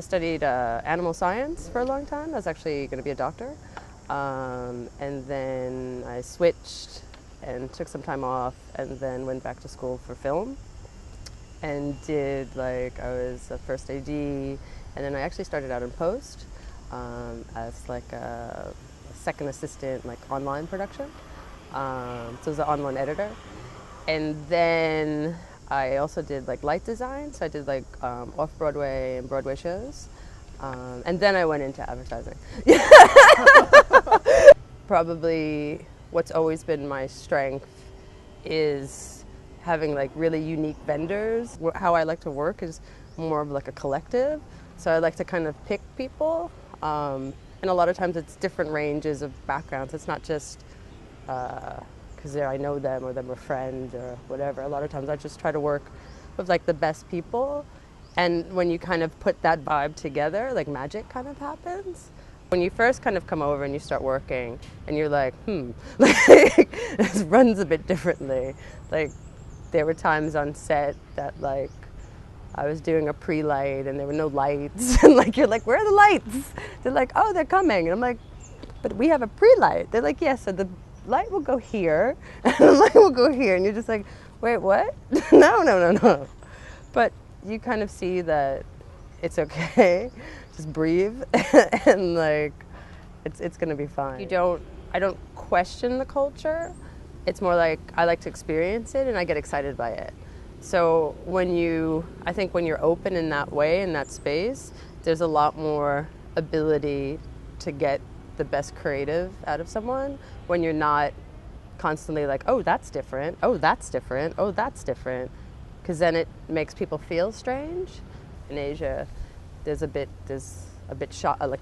studied animal science for a long time. I was actually going to be a doctor. And then I switched and took some time off and then went back to school for film and did I was a first AD, and then I actually started out in post as a second assistant, online production. So I was an online editor. And then I also did light design, so I did off-Broadway and Broadway shows. And then I went into advertising. Probably what's always been my strength is having really unique vendors. How I like to work is more of a collective. So I like to kind of pick people. And a lot of times it's different ranges of backgrounds. It's not just because I know them or they're a friend or whatever. A lot of times I just try to work with the best people. And when you kind of put that vibe together, magic kind of happens. When you first kind of come over and you start working and you're this runs a bit differently. There were times on set that I was doing a pre-light and there were no lights. And you're where are the lights? They're oh, they're coming. And I'm but we have a pre-light. They're yes, so the light will go here and the light will go here. And you're just wait, what? No. But you kind of see that it's okay. Just breathe and it's gonna be fine. I don't question the culture. It's more I like to experience it and I get excited by it. So I think when you're open in that way, in that space, there's a lot more ability to get the best creative out of someone when you're not constantly oh, that's different, oh, that's different, oh, that's different. Because then it makes people feel strange. In Asia, there's a bit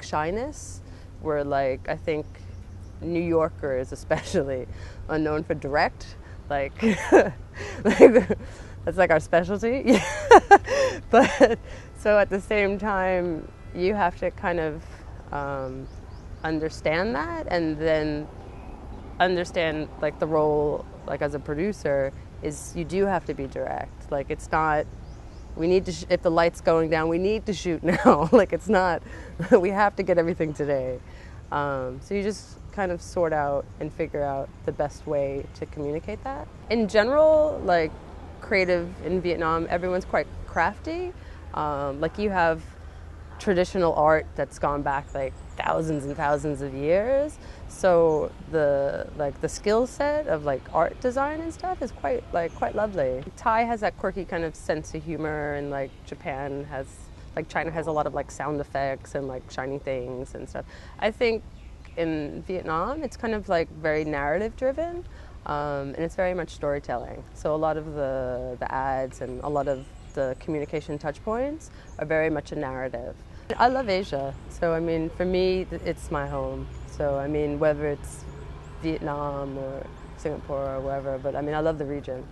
shyness, where I think New Yorkers especially are known for direct, that's our specialty. But so at the same time, you have to kind of understand that, and then understand the role as a producer is you do have to be direct. It's not, we need to, if the light's going down, we need to shoot now. It's not, we have to get everything today. So you just kind of sort out and figure out the best way to communicate that. In general, creative in Vietnam, everyone's quite crafty. You have traditional art that's gone back thousands and thousands of years. So the skill set of art design and stuff is quite lovely. Thai has that quirky kind of sense of humor, and Japan has China has a lot of sound effects and shiny things and stuff. I think in Vietnam it's kind of very narrative driven, and it's very much storytelling. So a lot of the ads and a lot of the communication touch points are very much a narrative. I love Asia, so I mean, for me, it's my home. So I mean, whether it's Vietnam or Singapore or wherever, but I mean, I love the region.